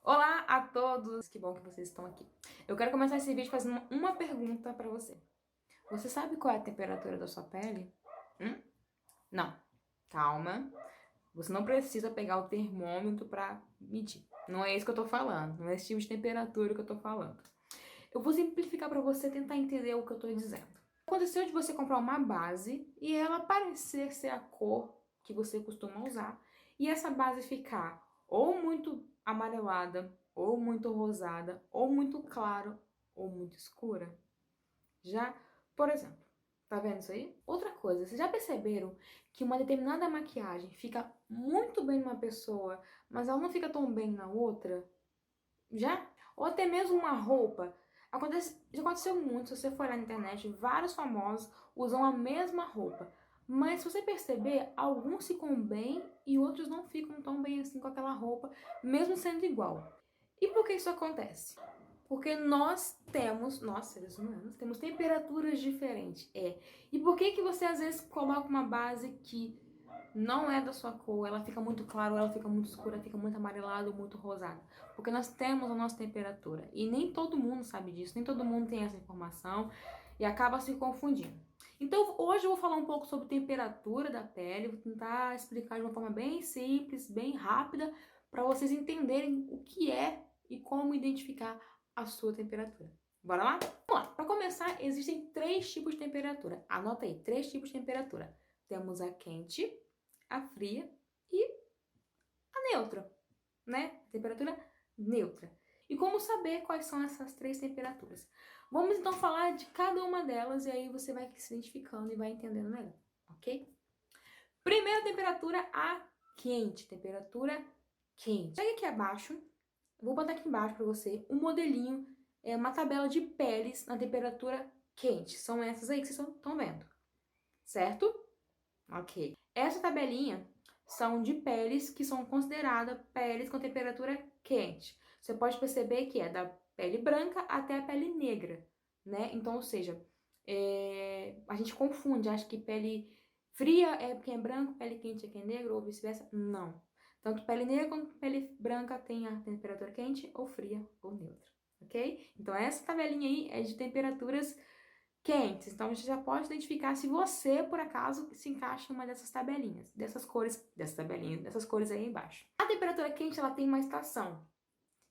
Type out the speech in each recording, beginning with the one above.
Olá a todos! Que bom que vocês estão aqui. Eu quero começar esse vídeo fazendo uma pergunta pra você. Você sabe qual é a temperatura da sua pele? Não. Calma. Você não precisa pegar o termômetro pra medir. Não é isso que eu tô falando. Não é esse tipo de temperatura que eu tô falando. Eu vou simplificar pra você tentar entender o que eu tô dizendo. Aconteceu de você comprar uma base e ela parecer ser a cor que você costuma usar e essa base ficar ou muito amarelada, ou muito rosada, ou muito claro, ou muito escura. Já, por exemplo, tá vendo isso aí? Outra coisa, vocês já perceberam que uma determinada maquiagem fica muito bem numa pessoa, mas ela não fica tão bem na outra? Já? Ou até mesmo uma roupa. Já aconteceu muito, se você for olhar na internet, vários famosos usam a mesma roupa. Mas se você perceber, alguns ficam bem e outros não ficam tão bem assim com aquela roupa, mesmo sendo igual. E por que isso acontece? Porque nós seres humanos, temos temperaturas diferentes. E por que você às vezes coloca uma base que não é da sua cor, ela fica muito clara, ela fica muito escura, fica muito amarelada ou muito rosada? Porque nós temos a nossa temperatura. E nem todo mundo sabe disso, nem todo mundo tem essa informação e acaba se confundindo. Então hoje eu vou falar um pouco sobre temperatura da pele, vou tentar explicar de uma forma bem simples, bem rápida, para vocês entenderem o que é e como identificar a sua temperatura. Bora lá? Vamos lá. Para começar, existem 3 tipos de temperatura. Anota aí, 3 tipos de temperatura. Temos a quente, a fria e a neutra, né? Temperatura neutra. E como saber quais são essas 3 temperaturas? Vamos então falar de cada uma delas e aí você vai se identificando e vai entendendo melhor, ok? Primeira temperatura, a quente. Temperatura quente. Pega aqui abaixo, vou botar aqui embaixo para você um modelinho, uma tabela de peles na temperatura quente. São essas aí que vocês estão vendo, certo? Ok. Essa tabelinha são de peles que são consideradas peles com temperatura quente. Você pode perceber que é da pele branca até a pele negra, né? Então, ou seja, a gente confunde, acha que pele fria é quem é branco, pele quente é quem é negro, ou vice-versa. Não. Tanto pele negra quanto pele branca tem a temperatura quente, ou fria, ou neutra, ok? Então, essa tabelinha aí é de temperaturas quentes. Então, você já pode identificar se você, por acaso, se encaixa em uma dessas tabelinhas, dessas cores, dessas tabelinhas, dessas cores aí embaixo. A temperatura quente, ela tem uma estação,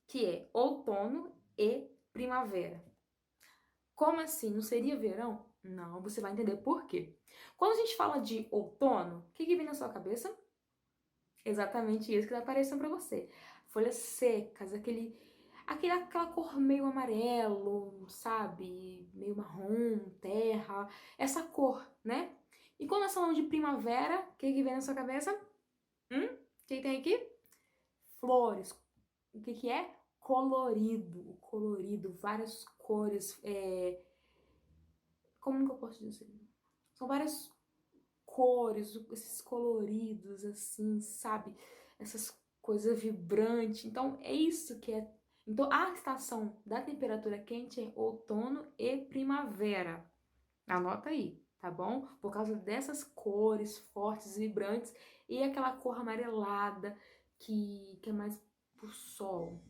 que é outono e primavera. Como assim? Não seria verão? Não, você vai entender por quê. Quando a gente fala de outono, o que vem na sua cabeça? Exatamente isso que tá aparecendo pra você. Folhas secas, aquela cor meio amarelo, sabe? Meio marrom, terra, essa cor, né? E quando nós falamos de primavera, o que vem na sua cabeça? O que tem aqui? Flores. O que é? Colorido. O colorido, várias cores. Como que eu posso dizer? São várias cores, esses coloridos, assim, sabe? Essas coisas vibrantes. Então, é isso que é. Então, a estação da temperatura quente é outono e primavera. Anota aí, tá bom? Por causa dessas cores fortes, vibrantes e aquela cor amarelada que é mais pro sol.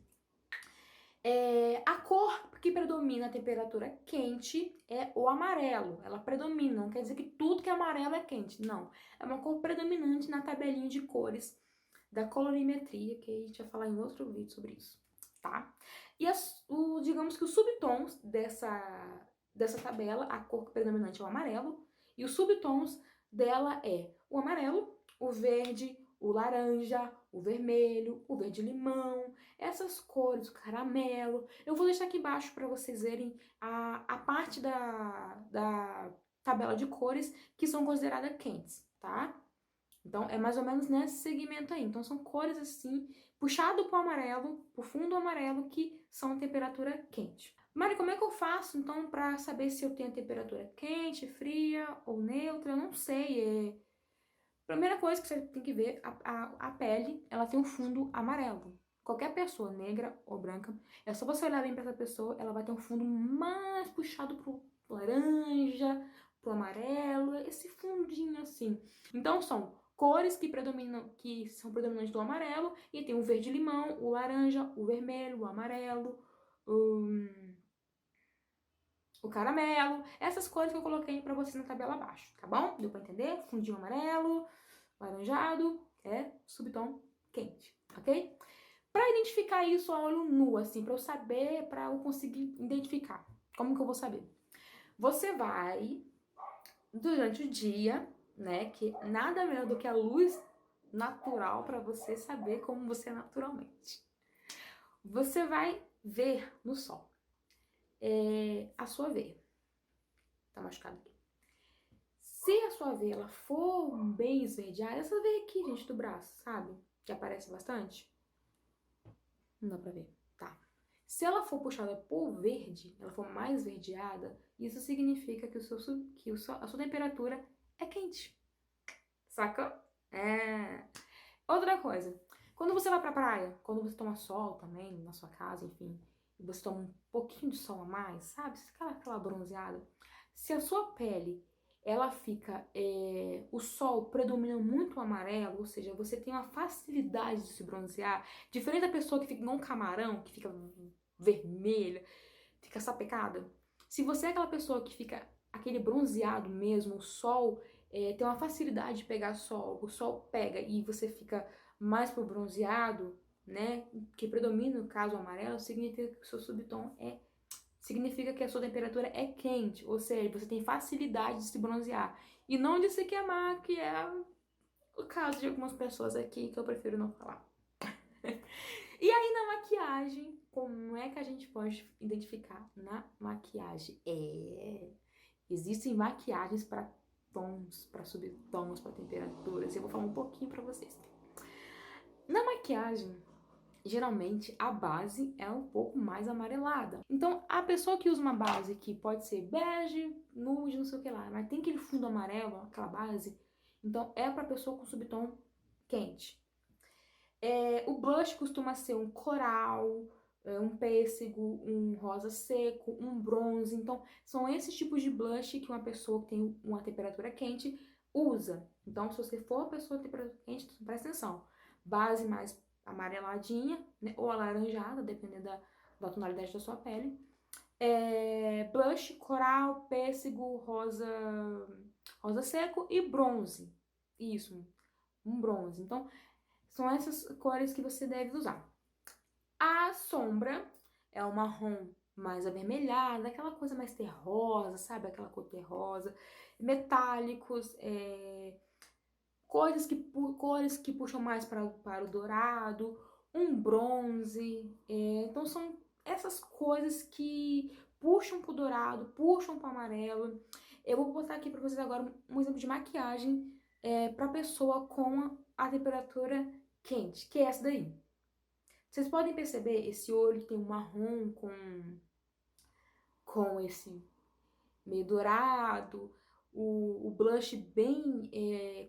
A cor que predomina a temperatura quente é o amarelo. Ela predomina, não quer dizer que tudo que é amarelo é quente. Não. É uma cor predominante na tabelinha de cores da colorimetria, que a gente vai falar em outro vídeo sobre isso, tá? E digamos que os subtons dessa tabela, a cor predominante é o amarelo, e os subtons dela é o amarelo, o verde, o laranja, o vermelho, o verde-limão, essas cores, o caramelo. Eu vou deixar aqui embaixo para vocês verem a parte da tabela de cores que são consideradas quentes, tá? Então, é mais ou menos nesse segmento aí. Então, são cores assim, puxado pro amarelo, pro fundo amarelo, que são temperatura quente. Mari, como é que eu faço, então, para saber se eu tenho temperatura quente, fria ou neutra? Eu não sei. Primeira coisa que você tem que ver, a pele, ela tem um fundo amarelo. Qualquer pessoa, negra ou branca, é só você olhar bem para essa pessoa, ela vai ter um fundo mais puxado pro laranja, pro amarelo, esse fundinho assim. Então são cores que são predominantes do amarelo, e tem o verde-limão, o laranja, o vermelho, o amarelo, o caramelo, essas cores que eu coloquei pra vocês na tabela abaixo, tá bom? Deu pra entender? Fundinho amarelo, laranjado, é subtom quente, ok? Pra identificar isso a olho nu, assim, pra eu saber, pra eu conseguir identificar. Como que eu vou saber? Você vai, durante o dia, né, que nada melhor do que a luz natural pra você saber como você é naturalmente. Você vai ver no sol a sua veia. Tá machucado aqui. Se a sua veia ela for bem esverdeada, essa veia aqui, gente, do braço, sabe? Que aparece bastante. Não dá pra ver. Tá. Se ela for puxada por verde, ela for mais verdeada, isso significa que, a sua temperatura é quente. Saca? É. Outra coisa. Quando você vai pra praia, quando você toma sol também, na sua casa, enfim, e você toma um pouquinho de sol a mais, sabe? Aquela bronzeada. Se a sua pele ela fica, o sol predomina muito o amarelo, ou seja, você tem uma facilidade de se bronzear, diferente da pessoa que fica igual um camarão, que fica vermelha, fica sapecada. Se você é aquela pessoa que fica aquele bronzeado mesmo, o sol tem uma facilidade de pegar sol, o sol pega e você fica mais pro bronzeado, né, que predomina no caso o amarelo, significa que o seu subtom significa que a sua temperatura é quente, ou seja, você tem facilidade de se bronzear. E não de se queimar, que é o caso de algumas pessoas aqui que eu prefiro não falar. E aí na maquiagem, como é que a gente pode identificar na maquiagem? Existem maquiagens para tons, para subtons, para temperaturas. Eu vou falar um pouquinho para vocês. Na maquiagem, geralmente a base é um pouco mais amarelada. Então, a pessoa que usa uma base que pode ser bege, nude, não sei o que lá, mas tem aquele fundo amarelo, aquela base, então é para pessoa com subtom quente. O blush costuma ser um coral, um pêssego, um rosa seco, um bronze. Então, são esses tipos de blush que uma pessoa que tem uma temperatura quente usa. Então, se você for uma pessoa com temperatura quente, presta atenção. Base mais amareladinha, né, ou alaranjada, dependendo da tonalidade da sua pele. Blush, coral, pêssego, rosa seco e bronze. Isso, um bronze. Então, são essas cores que você deve usar. A sombra é um marrom mais avermelhado, aquela coisa mais terrosa, sabe? Aquela cor terrosa. Metálicos, cores que puxam mais para o dourado, um bronze. Então são essas coisas que puxam pro dourado, puxam pro amarelo. Eu vou botar aqui para vocês agora um exemplo de maquiagem para pessoa com a temperatura quente, que é essa daí. Vocês podem perceber esse olho que tem um marrom com esse meio dourado, o blush bem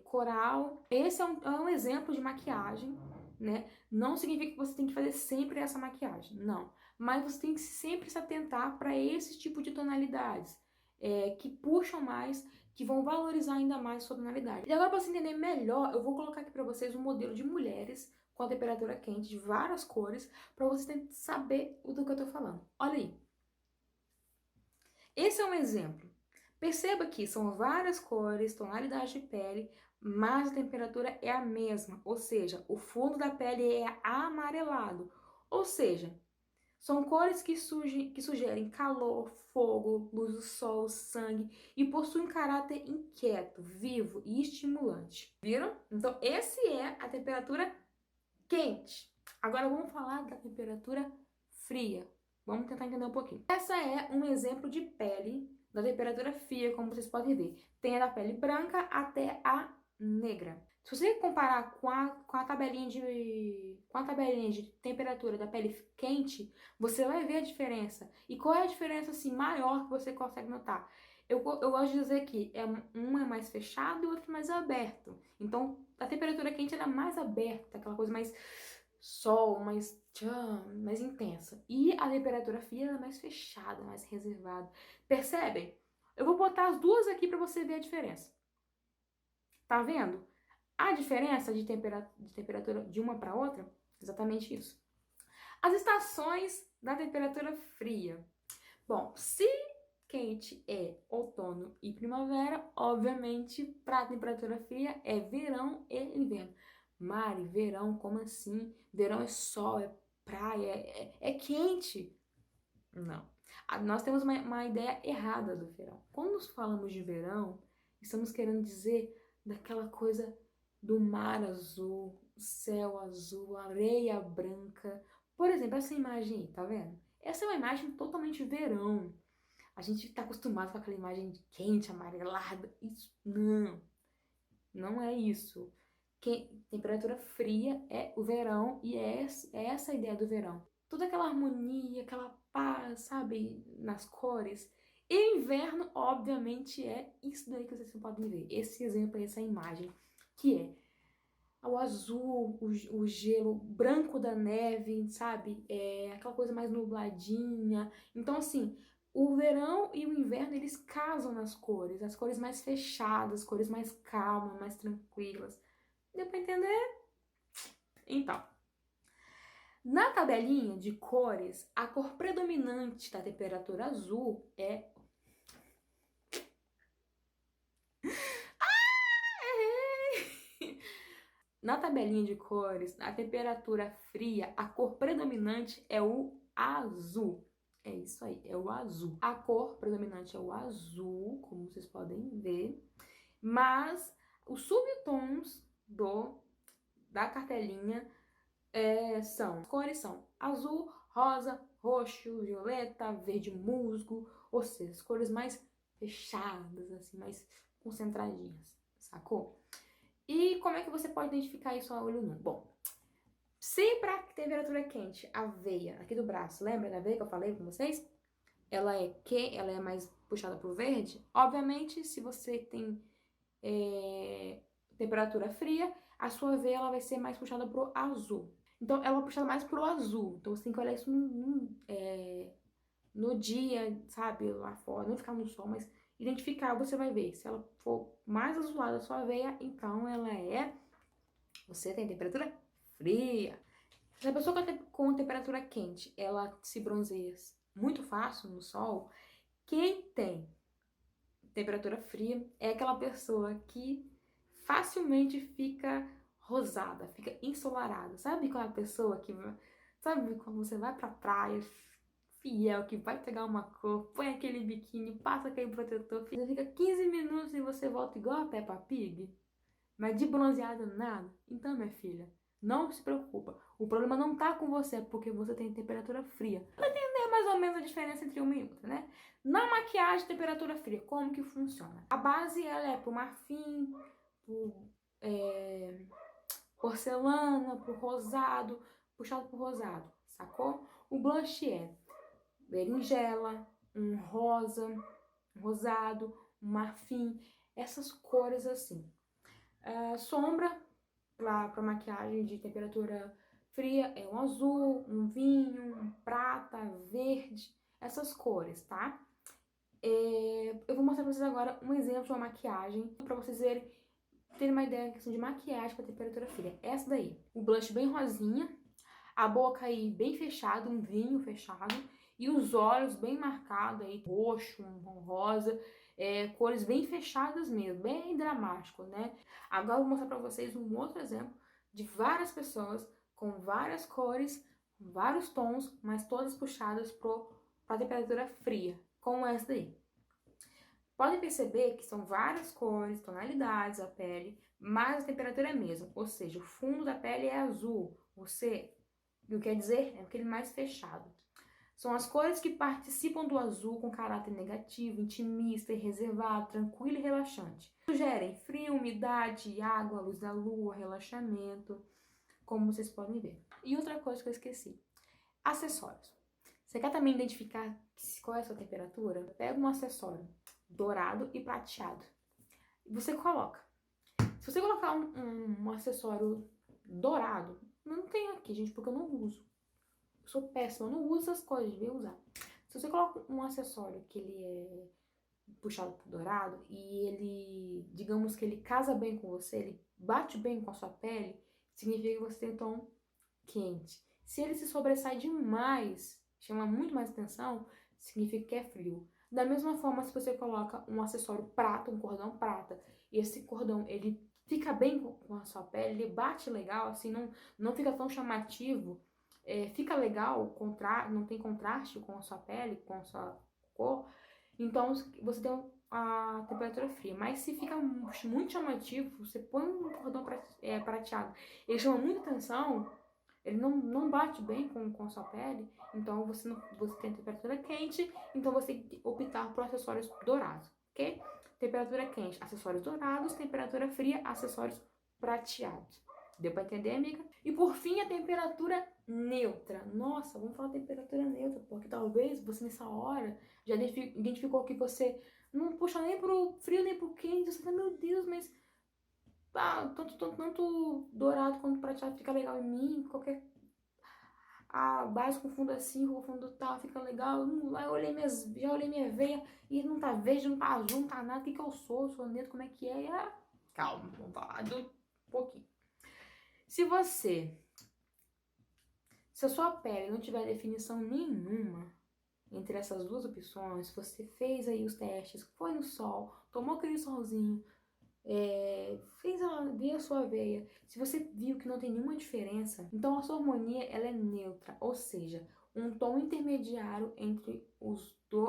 coral. Esse é um exemplo de maquiagem, né? Não significa que você tem que fazer sempre essa maquiagem, não. Mas você tem que sempre se atentar para esse tipo de tonalidades, que puxam mais, que vão valorizar ainda mais a sua tonalidade. E agora, para você entender melhor, eu vou colocar aqui para vocês um modelo de mulheres com a temperatura quente de várias cores, para você saber do que eu tô falando. Olha aí. Esse é um exemplo. Perceba que são várias cores, tonalidade de pele, mas a temperatura é a mesma, ou seja, o fundo da pele é amarelado, ou seja, são cores que sugerem calor, fogo, luz do sol, sangue e possuem caráter inquieto, vivo e estimulante. Viram? Então, esse é a temperatura quente. Agora vamos falar da temperatura fria. Vamos tentar entender um pouquinho. Essa é um exemplo de pele da temperatura fria, como vocês podem ver. Tem a da pele branca até a negra. Se você comparar com a tabelinha de temperatura da pele quente, você vai ver a diferença. E qual é a diferença assim, maior que você consegue notar? Eu gosto de dizer que um é mais fechado e o outro mais aberto. Então, a temperatura quente ela é mais aberta, aquela coisa mais sol, mais intensa. E a temperatura fria ela é mais fechada, mais reservada. Percebem? Eu vou botar as duas aqui para você ver a diferença. Tá vendo? A diferença de temperatura de uma para outra? Exatamente isso. As estações da temperatura fria. Bom, se quente é outono e primavera, obviamente, para a temperatura fria é verão e inverno. Mari, verão, como assim? Verão é sol, é praia, é quente. Não. Nós temos uma ideia errada do verão. Quando falamos de verão, estamos querendo dizer daquela coisa do mar azul, céu azul, areia branca. Por exemplo, essa imagem aí, tá vendo? Essa é uma imagem totalmente verão. A gente tá acostumado com aquela imagem quente, amarelada. Isso não é isso. Temperatura fria é o verão e é essa a ideia do verão. Toda aquela harmonia, aquela paz, sabe, nas cores. E inverno, obviamente, é isso daí que vocês podem ver. Esse exemplo, essa imagem, que é o azul, o gelo branco da neve, sabe? É aquela coisa mais nubladinha. Então, assim, o verão e o inverno, eles casam nas cores. As cores mais fechadas, cores mais calmas, mais tranquilas. Deu pra entender? Então, na tabelinha de cores, a cor predominante da temperatura azul é... Errei! Na tabelinha de cores, a temperatura fria, a cor predominante é o azul. É isso aí, é o azul. A cor predominante é o azul, como vocês podem ver. Mas os subtons da cartelinha as cores são azul, rosa, roxo, violeta, verde musgo, ou seja, as cores mais fechadas, assim, mais concentradinhas, sacou? E como é que você pode identificar isso a olho nu? Bom, se para temperatura quente, a veia aqui do braço, lembra da veia que eu falei com vocês? Ela é mais puxada pro verde. Obviamente, se você tem temperatura fria, a sua veia ela vai ser mais puxada pro azul. Então, ela vai puxar mais pro azul. Então, você tem que olhar isso no dia, sabe? Lá fora. Não ficar no sol, mas identificar, você vai ver. Se ela for mais azulada a sua veia, então você tem temperatura fria. Se a pessoa com temperatura quente, ela se bronzeia muito fácil no sol, quem tem temperatura fria é aquela pessoa que facilmente fica rosada, fica ensolarada. Sabe aquela pessoa que... Sabe quando você vai pra praia, fiel, que vai pegar uma cor, põe aquele biquíni, passa aquele protetor, fica 15 minutos e você volta igual a Peppa Pig? Mas de bronzeada nada? Então, minha filha, não se preocupa. O problema não tá com você, é porque você tem temperatura fria. Pra entender mais ou menos a diferença entre uma e outra, né? Na maquiagem, temperatura fria, como que funciona? A base, ela é pro marfim, pro porcelana, pro rosado, puxado pro rosado, sacou? O blush é berinjela, um rosa, um rosado, um marfim, essas cores assim. Sombra para maquiagem de temperatura fria é um azul, um vinho, um prata, verde, essas cores, tá? Eu vou mostrar pra vocês agora um exemplo de uma maquiagem para vocês terem uma ideia de maquiagem para temperatura fria. Essa daí, o blush bem rosinha, a boca aí bem fechada, um vinho fechado, e os olhos bem marcados aí, roxo, um rosa, cores bem fechadas mesmo, bem dramático, né? Agora eu vou mostrar pra vocês um outro exemplo de várias pessoas com várias cores, vários tons, mas todas puxadas pra temperatura fria, como essa daí. Podem perceber que são várias cores, tonalidades a pele, mas a temperatura é a mesma, ou seja, o fundo da pele é azul, quer dizer, é aquele mais fechado. São as cores que participam do azul com caráter negativo, intimista e reservado, tranquilo e relaxante. Sugerem frio, umidade, água, luz da lua, relaxamento, como vocês podem ver. E outra coisa que eu esqueci, acessórios. Você quer também identificar qual é a sua temperatura? Pega um acessório dourado e prateado. E você coloca. Se você colocar um acessório dourado, não tem aqui, gente, porque eu não uso. Eu sou péssima, eu não uso as coisas, devia usar. Se você coloca um acessório que ele é puxado pro dourado e ele, digamos que ele casa bem com você, ele bate bem com a sua pele, significa que você tem um tom quente. Se ele se sobressai demais, chama muito mais atenção, significa que é frio. Da mesma forma, se você coloca um acessório prata, um cordão prata, e esse cordão, ele fica bem com a sua pele, ele bate legal, assim, não fica tão chamativo, fica legal, não tem contraste com a sua pele, com a sua cor, então você tem a temperatura fria. Mas se fica muito chamativo, você põe um cordão prateado, ele chama muita atenção, ele não bate bem com a sua pele, então você tem temperatura quente, então você tem que optar por acessórios dourados, ok? Temperatura quente, acessórios dourados, temperatura fria, acessórios prateados. Deu pra entender, amiga? E por fim, a temperatura neutra. Nossa, vamos falar temperatura neutra, porque talvez você nessa hora já identificou que você não puxa nem pro frio nem pro quente, você tá, meu Deus, mas tanto dourado quanto prateado fica legal em mim, qualquer base com fundo assim, com fundo tal, fica legal. Aí já olhei minha veia e não tá verde, não tá azul, não tá nada. O que eu sou? Sou neto, como é que é? Calma, vamos falar um pouquinho. Se a sua pele não tiver definição nenhuma entre essas duas opções, você fez aí os testes, foi no sol, tomou aquele solzinho, viu a sua veia, se você viu que não tem nenhuma diferença, então a sua harmonia ela é neutra, ou seja, um tom intermediário entre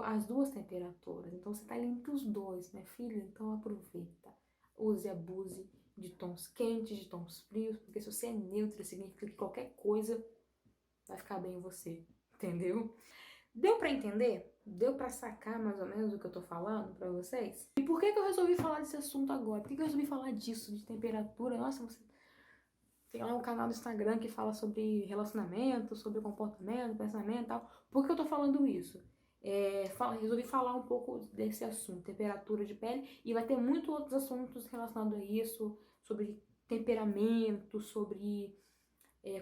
as duas temperaturas. Então você tá ali entre os dois, né, filha? Então aproveita, use, abuse de tons quentes, de tons frios, porque se você é neutra, significa que qualquer coisa vai ficar bem em você, entendeu? Deu pra entender? Deu pra sacar mais ou menos o que eu tô falando pra vocês? E por que eu resolvi falar desse assunto agora? Por que eu resolvi falar disso, de temperatura? Nossa, você tem lá um canal do Instagram que fala sobre relacionamento, sobre comportamento, pensamento e tal. Por que eu tô falando isso? Resolvi falar um pouco desse assunto, temperatura de pele, e vai ter muitos outros assuntos relacionados a isso, sobre temperamento, sobre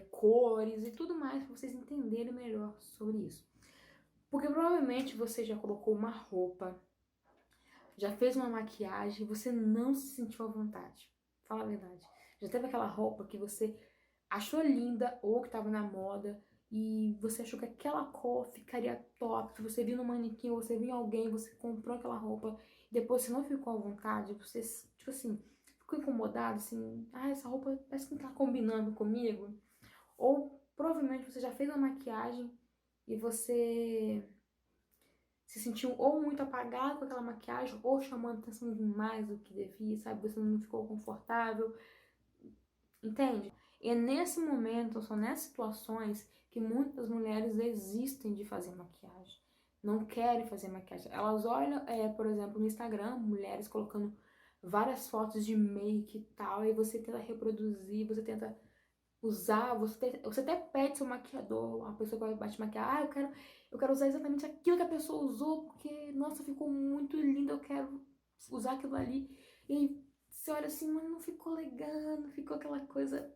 cores e tudo mais, pra vocês entenderem melhor sobre isso. Porque provavelmente você já colocou uma roupa, já fez uma maquiagem e você não se sentiu à vontade. Fala a verdade. Já teve aquela roupa que você achou linda ou que estava na moda e você achou que aquela cor ficaria top, que você viu no manequim, ou você viu em alguém, você comprou aquela roupa e depois você não ficou à vontade, você, tipo assim, ficou incomodado, assim, essa roupa parece que não tá combinando comigo. Ou provavelmente você já fez uma maquiagem e você se sentiu ou muito apagado com aquela maquiagem, ou chamando atenção demais do que devia, sabe? Você não ficou confortável, entende? E é nesse momento, são nessas situações que muitas mulheres desistem de fazer maquiagem. Não querem fazer maquiagem. Elas olham, por exemplo, no Instagram, mulheres colocando várias fotos de make e tal, e você tenta reproduzir, você tenta usar, você até pede seu maquiador, a pessoa que vai te maquiar, eu quero usar exatamente aquilo que a pessoa usou, porque, nossa, ficou muito lindo, eu quero usar aquilo ali. E aí você olha assim, mas não ficou legal, não ficou aquela coisa,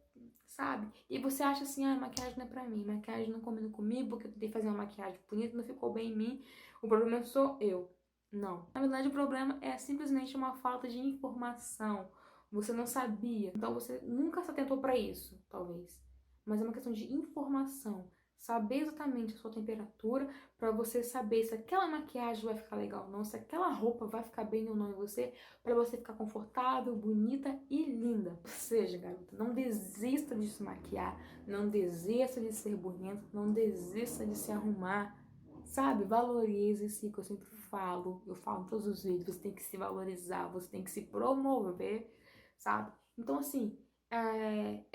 sabe? E aí você acha assim, maquiagem não é pra mim, maquiagem não combina comigo, porque eu tentei fazer uma maquiagem bonita, não ficou bem em mim, o problema sou eu. Não. Na verdade, o problema é simplesmente uma falta de informação. Você não sabia, então você nunca se atentou para isso, talvez. Mas é uma questão de informação. Saber exatamente a sua temperatura para você saber se aquela maquiagem vai ficar legal ou não, se aquela roupa vai ficar bem ou não em você, para você ficar confortável, bonita e linda. Ou seja, garota, não desista de se maquiar, não desista de ser bonita, não desista de se arrumar. Sabe, valorize-se, que eu sempre falo, eu falo em todos os vídeos, você tem que se valorizar, você tem que se promover, sabe? Então, assim,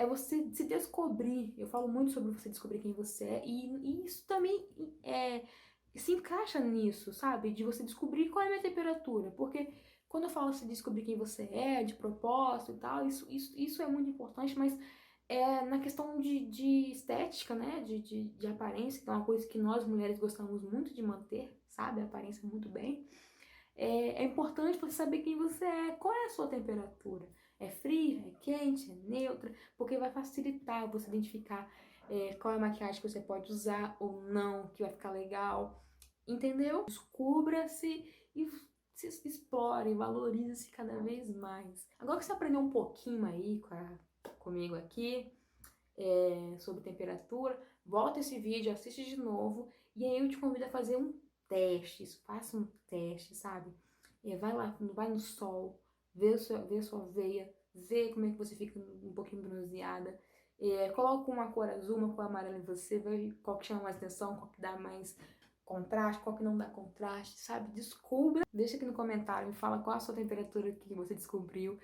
você se descobrir. Eu falo muito sobre você descobrir quem você é, e isso também se encaixa nisso, sabe? De você descobrir qual é a minha temperatura, porque quando eu falo se descobrir quem você é, de propósito e tal, isso é muito importante, mas na questão de estética, né? De aparência, que é uma coisa que nós mulheres gostamos muito de manter, sabe? A aparência muito bem. É importante você saber quem você é, qual é a sua temperatura. É fria, é quente, é neutra, porque vai facilitar você identificar qual é a maquiagem que você pode usar ou não, que vai ficar legal, entendeu? Descubra-se e se explore, valorize-se cada vez mais. Agora que você aprendeu um pouquinho aí comigo aqui, sobre temperatura, volta esse vídeo, assiste de novo, e aí eu te convido a fazer um teste, faça um teste, sabe? Vai lá, vai no sol, vê a sua veia, vê como é que você fica um pouquinho bronzeada, coloca uma cor azul, uma cor amarela em você, vê qual que chama mais atenção, qual que dá mais contraste, qual que não dá contraste, sabe? Descubra, deixa aqui no comentário, me fala qual a sua temperatura que você descobriu.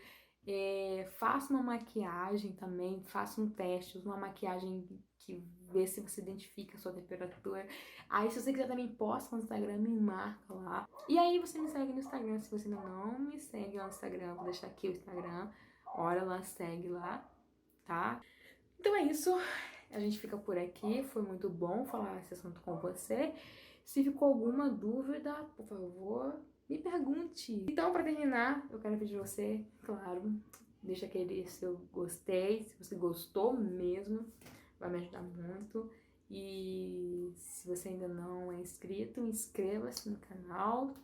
Faça uma maquiagem também, faça um teste, uma maquiagem que vê se você identifica a sua temperatura. Aí se você quiser também posta no Instagram, me marca lá. E aí você me segue no Instagram, se você ainda não me segue lá no Instagram, vou deixar aqui o Instagram, olha lá, segue lá, tá? Então é isso, a gente fica por aqui, foi muito bom falar esse assunto com você. Se ficou alguma dúvida, por favor, me pergunte. Então, para terminar, eu quero pedir você, claro, deixa aquele seu gostei, se você gostou mesmo, vai me ajudar muito. E se você ainda não é inscrito, inscreva-se no canal.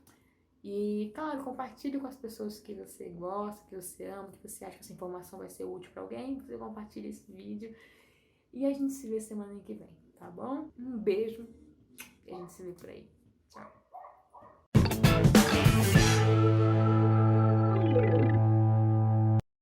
E, claro, compartilhe com as pessoas que você gosta, que você ama, que você acha que essa informação vai ser útil para alguém. Você compartilha esse vídeo. E a gente se vê semana que vem, tá bom? Um beijo e a gente se vê por aí. Tchau!